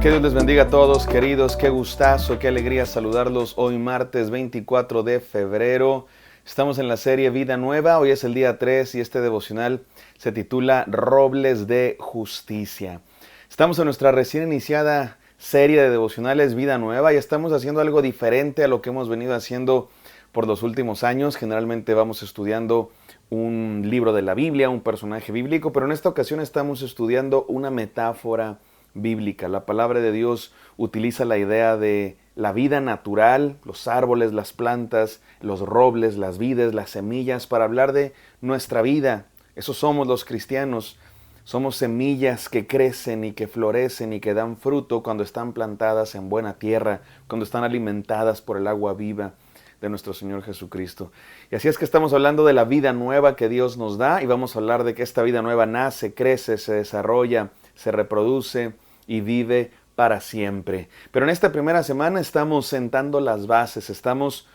Que Dios les bendiga a todos, queridos. Qué gustazo, qué alegría saludarlos hoy martes 24 de febrero. Estamos en la serie Vida Nueva. Hoy es el día 3 y este devocional se titula Robles de Justicia. Estamos en nuestra recién iniciada serie de devocionales Vida Nueva y estamos haciendo algo diferente a lo que hemos venido haciendo por los últimos años. Generalmente vamos estudiando un libro de la Biblia, un personaje bíblico, pero en esta ocasión estamos estudiando una metáfora bíblica. La palabra de Dios utiliza la idea de la vida natural, los árboles, las plantas, los robles, las vides, las semillas, para hablar de nuestra vida. Eso somos los cristianos. Somos semillas que crecen y que florecen y que dan fruto cuando están plantadas en buena tierra, cuando están alimentadas por el agua viva de nuestro Señor Jesucristo. Y así es que estamos hablando de la vida nueva que Dios nos da y vamos a hablar de que esta vida nueva nace, crece, se desarrolla, se reproduce y vive para siempre. Pero en esta primera semana estamos sentando las bases, estamos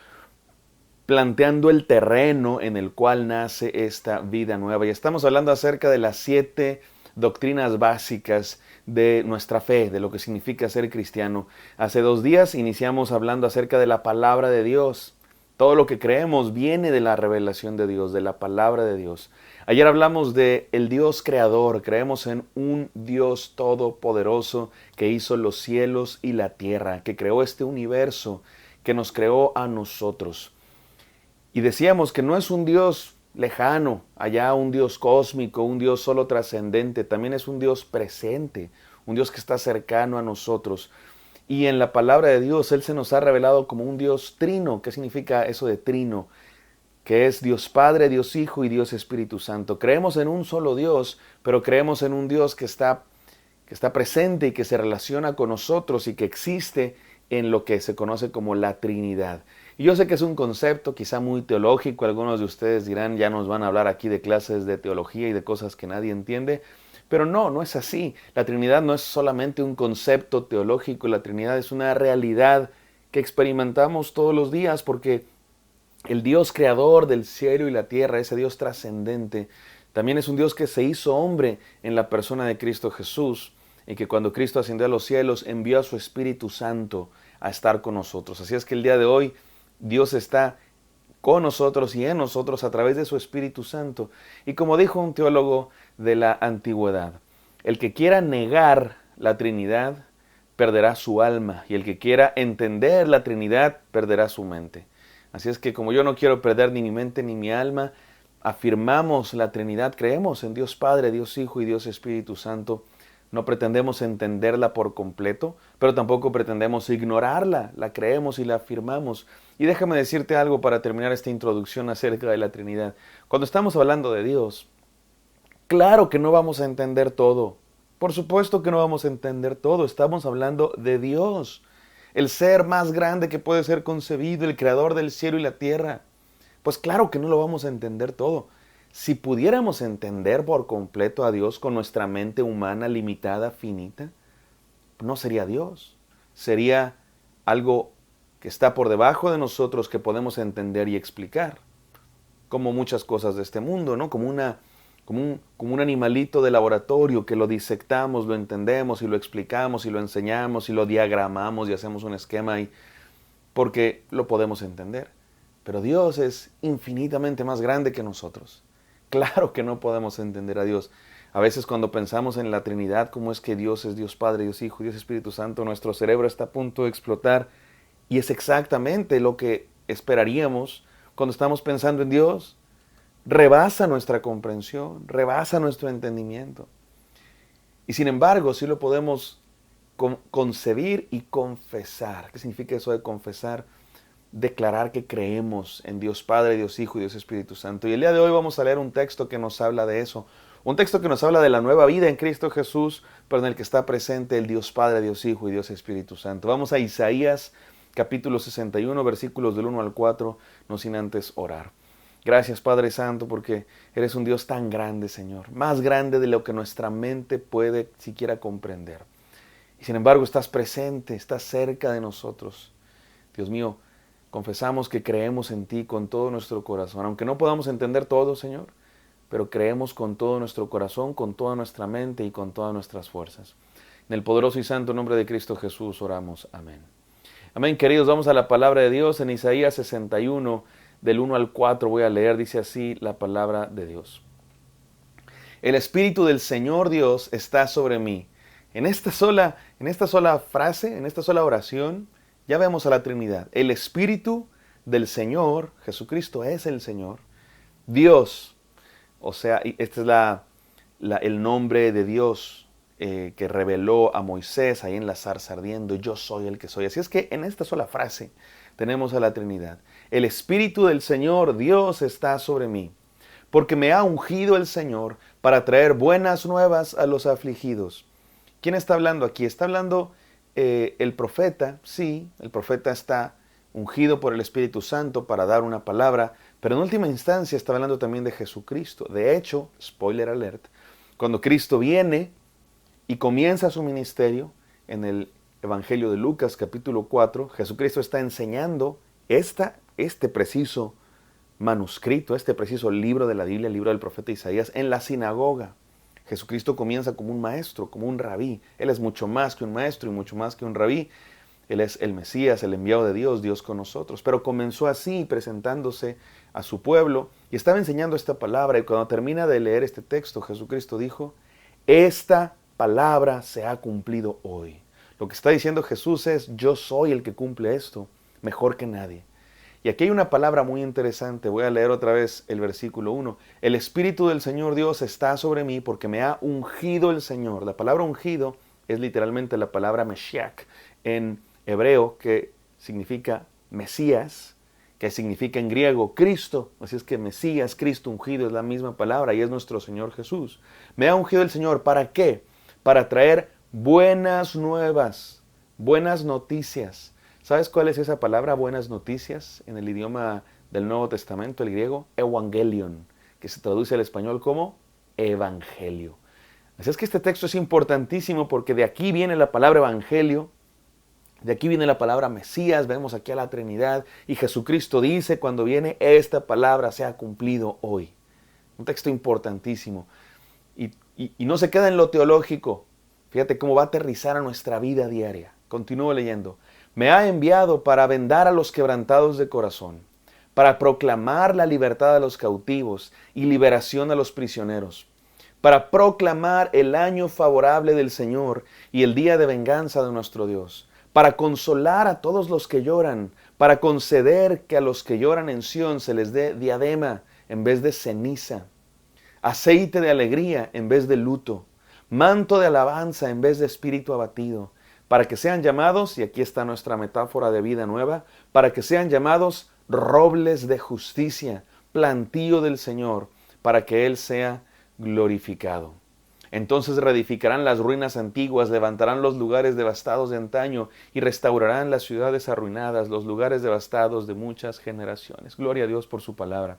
planteando el terreno en el cual nace esta vida nueva y estamos hablando acerca de las 7 doctrinas básicas de nuestra fe, de lo que significa ser cristiano. Hace 2 días iniciamos hablando acerca de la palabra de Dios. Todo lo que creemos viene de la revelación de Dios, de la palabra de Dios. Ayer hablamos de el Dios creador. Creemos en un Dios todopoderoso que hizo los cielos y la tierra, que creó este universo, que nos creó a nosotros. Y decíamos que no es un Dios lejano, allá un Dios cósmico, un Dios solo trascendente, también es un Dios presente, un Dios que está cercano a nosotros. Y en la palabra de Dios, Él se nos ha revelado como un Dios trino. ¿Qué significa eso de trino? Que es Dios Padre, Dios Hijo y Dios Espíritu Santo. Creemos en un solo Dios, pero creemos en un Dios que está presente y que se relaciona con nosotros y que existe en lo que se conoce como la Trinidad. Y yo sé que es un concepto quizá muy teológico. Algunos de ustedes dirán, ya nos van a hablar aquí de clases de teología y de cosas que nadie entiende. Pero no es así. La Trinidad no es solamente un concepto teológico, la Trinidad es una realidad que experimentamos todos los días porque el Dios creador del cielo y la tierra, ese Dios trascendente, también es un Dios que se hizo hombre en la persona de Cristo Jesús y que cuando Cristo ascendió a los cielos envió a su Espíritu Santo a estar con nosotros. Así es que el día de hoy Dios está con nosotros y en nosotros a través de su Espíritu Santo. Y como dijo un teólogo de la antigüedad, el que quiera negar la Trinidad perderá su alma y el que quiera entender la Trinidad perderá su mente. Así es que como yo no quiero perder ni mi mente ni mi alma, afirmamos la Trinidad, creemos en Dios Padre, Dios Hijo y Dios Espíritu Santo. No pretendemos entenderla por completo, pero tampoco pretendemos ignorarla, la creemos y la afirmamos. Y déjame decirte algo para terminar esta introducción acerca de la Trinidad. Cuando estamos hablando de Dios, claro que no vamos a entender todo. Por supuesto que no vamos a entender todo. Estamos hablando de Dios, el ser más grande que puede ser concebido, el creador del cielo y la tierra. Pues claro que no lo vamos a entender todo. Si pudiéramos entender por completo a Dios con nuestra mente humana limitada, finita, no sería Dios. Sería algo que está por debajo de nosotros que podemos entender y explicar. Como muchas cosas de este mundo, ¿no? Como un animalito de laboratorio que lo disectamos, lo entendemos y lo explicamos y lo enseñamos y lo diagramamos y hacemos un esquema porque lo podemos entender. Pero Dios es infinitamente más grande que nosotros. Claro que no podemos entender a Dios. A veces cuando pensamos en la Trinidad, cómo es que Dios es Dios Padre, Dios Hijo, Dios Espíritu Santo, nuestro cerebro está a punto de explotar. Y es exactamente lo que esperaríamos cuando estamos pensando en Dios. Rebasa nuestra comprensión, rebasa nuestro entendimiento. Y sin embargo, sí lo podemos concebir y confesar. ¿Qué significa eso de confesar? Declarar que creemos en Dios Padre, Dios Hijo y Dios Espíritu Santo. Y el día de hoy vamos a leer un texto que nos habla de eso. Un texto que nos habla de la nueva vida en Cristo Jesús, pero en el que está presente el Dios Padre, Dios Hijo y Dios Espíritu Santo. Vamos a Isaías capítulo 61, versículos del 1 al 4, no sin antes orar. Gracias Padre Santo porque eres un Dios tan grande, Señor, más grande de lo que nuestra mente puede siquiera comprender. Y sin embargo estás presente, estás cerca de nosotros. Dios mío, confesamos que creemos en ti con todo nuestro corazón, aunque no podamos entender todo, Señor, pero creemos con todo nuestro corazón, con toda nuestra mente y con todas nuestras fuerzas. En el poderoso y santo nombre de Cristo Jesús oramos. Amén. Amén, queridos. Vamos a la palabra de Dios en Isaías 61, del 1 al 4. Voy a leer, dice así la palabra de Dios. El Espíritu del Señor Dios está sobre mí. En esta sola frase, en esta sola oración, ya vemos a la Trinidad. El Espíritu del Señor, Jesucristo es el Señor. Dios, o sea, este es el nombre de Dios que reveló a Moisés ahí en la zarza ardiendo. Yo soy el que soy. Así es que en esta sola frase tenemos a la Trinidad. El Espíritu del Señor, Dios, está sobre mí, porque me ha ungido el Señor para traer buenas nuevas a los afligidos. ¿Quién está hablando aquí? Está hablando el profeta. Sí, el profeta está ungido por el Espíritu Santo para dar una palabra, pero en última instancia está hablando también de Jesucristo. De hecho, spoiler alert, cuando Cristo viene y comienza su ministerio, en el Evangelio de Lucas capítulo 4, Jesucristo está enseñando este preciso manuscrito, este preciso libro de la Biblia, el libro del profeta Isaías, en la sinagoga. Jesucristo comienza como un maestro, como un rabí. Él es mucho más que un maestro y mucho más que un rabí. Él es el Mesías, el enviado de Dios, Dios con nosotros. Pero comenzó así, presentándose a su pueblo y estaba enseñando esta palabra. Y cuando termina de leer este texto, Jesucristo dijo, esta palabra se ha cumplido hoy. Lo que está diciendo Jesús es, yo soy el que cumple esto mejor que nadie. Y aquí hay una palabra muy interesante. Voy a leer otra vez el versículo 1. El Espíritu del Señor Dios está sobre mí porque me ha ungido el Señor. La palabra ungido es literalmente la palabra Meshiach en hebreo, que significa Mesías, que significa en griego Cristo. Así es que Mesías, Cristo, ungido es la misma palabra y es nuestro Señor Jesús. Me ha ungido el Señor. ¿Para qué? Para traer buenas nuevas, buenas noticias. ¿Sabes cuál es esa palabra, buenas noticias, en el idioma del Nuevo Testamento, el griego? Evangelion, que se traduce al español como evangelio. Así es que este texto es importantísimo porque de aquí viene la palabra evangelio, de aquí viene la palabra Mesías, vemos aquí a la Trinidad, y Jesucristo dice cuando viene, esta palabra se ha cumplido hoy. Un texto importantísimo. Y no se queda en lo teológico. Fíjate cómo va a aterrizar a nuestra vida diaria. Continúo leyendo. Me ha enviado para vendar a los quebrantados de corazón, para proclamar la libertad a los cautivos y liberación a los prisioneros, para proclamar el año favorable del Señor y el día de venganza de nuestro Dios, para consolar a todos los que lloran, para conceder que a los que lloran en Sión se les dé diadema en vez de ceniza, aceite de alegría en vez de luto, manto de alabanza en vez de espíritu abatido, para que sean llamados, y aquí está nuestra metáfora de vida nueva, para que sean llamados robles de justicia, plantío del Señor, para que Él sea glorificado. Entonces reedificarán las ruinas antiguas, levantarán los lugares devastados de antaño y restaurarán las ciudades arruinadas, los lugares devastados de muchas generaciones. Gloria a Dios por su palabra.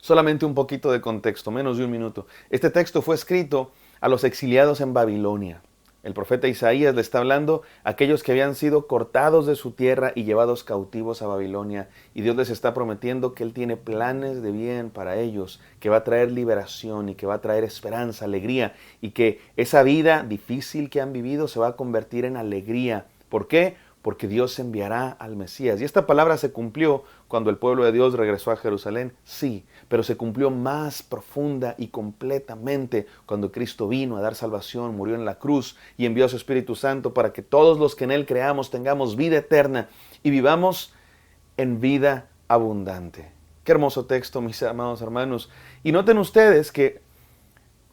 Solamente un poquito de contexto, menos de un minuto. Este texto fue escrito a los exiliados en Babilonia. El profeta Isaías le está hablando a aquellos que habían sido cortados de su tierra y llevados cautivos a Babilonia. Y Dios les está prometiendo que Él tiene planes de bien para ellos, que va a traer liberación y que va a traer esperanza, alegría. Y que esa vida difícil que han vivido se va a convertir en alegría. ¿Por qué? Porque Dios enviará al Mesías. Y esta palabra se cumplió cuando el pueblo de Dios regresó a Jerusalén, sí, pero se cumplió más profunda y completamente cuando Cristo vino a dar salvación, murió en la cruz y envió a su Espíritu Santo para que todos los que en Él creamos tengamos vida eterna y vivamos en vida abundante. Qué hermoso texto, mis amados hermanos. Y noten ustedes que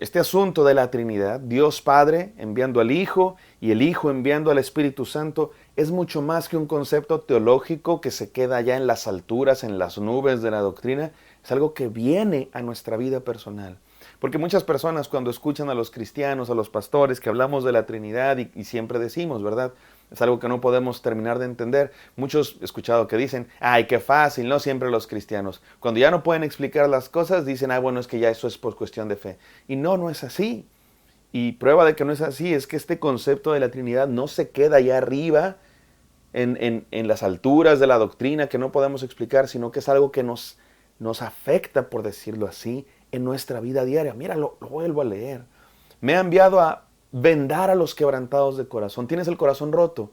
este asunto de la Trinidad, Dios Padre enviando al Hijo y el Hijo enviando al Espíritu Santo, es mucho más que un concepto teológico que se queda allá en las alturas, en las nubes de la doctrina. Es algo que viene a nuestra vida personal. Porque muchas personas cuando escuchan a los cristianos, a los pastores, que hablamos de la Trinidad y siempre decimos, ¿verdad? Es algo que no podemos terminar de entender. Muchos he escuchado que dicen, ¡ay, qué fácil! No siempre los cristianos. Cuando ya no pueden explicar las cosas, dicen, bueno, es que ya eso es por cuestión de fe. Y no es así. Y prueba de que no es así es que este concepto de la Trinidad no se queda allá arriba, en las alturas de la doctrina que no podemos explicar, sino que es algo que nos afecta, por decirlo así, en nuestra vida diaria. Mira, lo vuelvo a leer. Me ha enviado vendar a los quebrantados de corazón. ¿Tienes el corazón roto?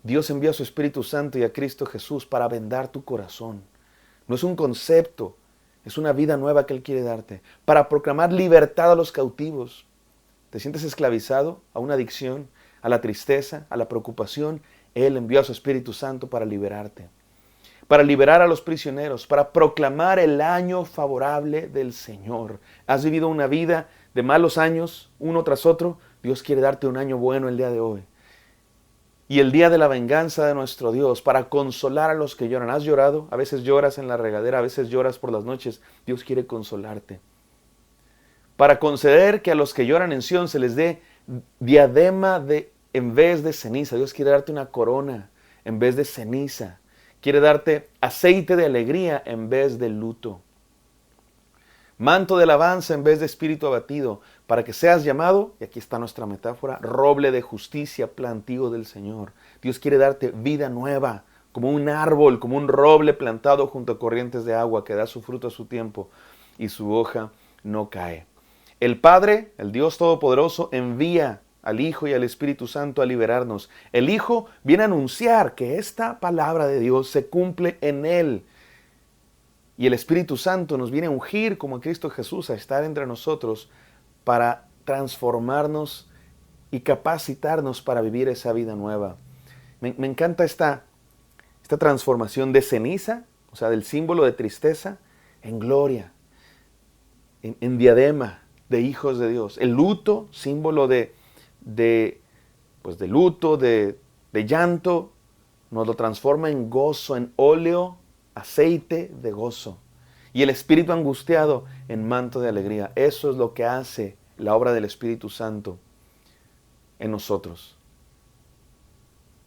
Dios envía a su Espíritu Santo y a Cristo Jesús para vendar tu corazón. No es un concepto, es una vida nueva que Él quiere darte. Para proclamar libertad a los cautivos. ¿Te sientes esclavizado a una adicción, a la tristeza, a la preocupación? Él envió a su Espíritu Santo para liberarte. Para liberar a los prisioneros, para proclamar el año favorable del Señor. ¿Has vivido una vida de malos años, uno tras otro? Dios quiere darte un año bueno el día de hoy. Y el día de la venganza de nuestro Dios, para consolar a los que lloran. ¿Has llorado? A veces lloras en la regadera, a veces lloras por las noches. Dios quiere consolarte. Para conceder que a los que lloran en Sión se les dé diadema en vez de ceniza. Dios quiere darte una corona en vez de ceniza. Quiere darte aceite de alegría en vez de luto. Manto de alabanza en vez de espíritu abatido, para que seas llamado, y aquí está nuestra metáfora, roble de justicia, plantío del Señor. Dios quiere darte vida nueva, como un árbol, como un roble plantado junto a corrientes de agua, que da su fruto a su tiempo y su hoja no cae. El Padre, el Dios Todopoderoso, envía al Hijo y al Espíritu Santo a liberarnos. El Hijo viene a anunciar que esta palabra de Dios se cumple en Él. Y el Espíritu Santo nos viene a ungir como a Cristo Jesús, a estar entre nosotros para transformarnos y capacitarnos para vivir esa vida nueva. Me encanta esta transformación de ceniza, o sea, del símbolo de tristeza, en gloria, en diadema de hijos de Dios. El luto, símbolo de luto, de llanto, nos lo transforma en gozo, en óleo, aceite de gozo. Y el espíritu angustiado en manto de alegría. Eso es lo que hace la obra del Espíritu Santo en nosotros.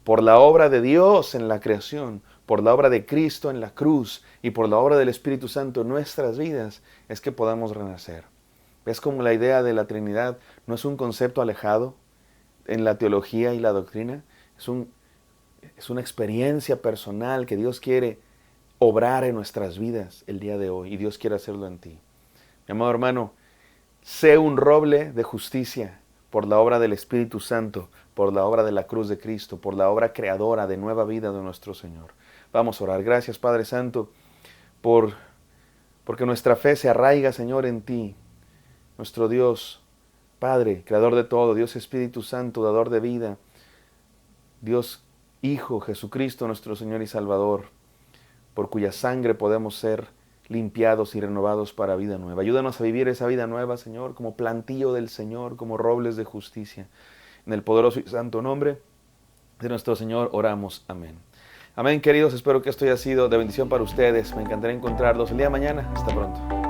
Por la obra de Dios en la creación, por la obra de Cristo en la cruz y por la obra del Espíritu Santo en nuestras vidas, es que podamos renacer. ¿Ves cómo la idea de la Trinidad no es un concepto alejado en la teología y la doctrina? Es una experiencia personal que Dios quiere obrar en nuestras vidas el día de hoy, y Dios quiere hacerlo en ti. Mi amado hermano, sé un roble de justicia por la obra del Espíritu Santo, por la obra de la cruz de Cristo, por la obra creadora de nueva vida de nuestro Señor. Vamos a orar. Gracias, Padre Santo, porque nuestra fe se arraiga, Señor, en ti, nuestro Dios, Padre, creador de todo, Dios Espíritu Santo, dador de vida, Dios Hijo, Jesucristo, nuestro Señor y Salvador, por cuya sangre podemos ser limpiados y renovados para vida nueva. Ayúdanos a vivir esa vida nueva, Señor, como plantío del Señor, como robles de justicia. En el poderoso y santo nombre de nuestro Señor oramos. Amén. Amén, queridos. Espero que esto haya sido de bendición para ustedes. Me encantaría encontrarlos el día de mañana. Hasta pronto.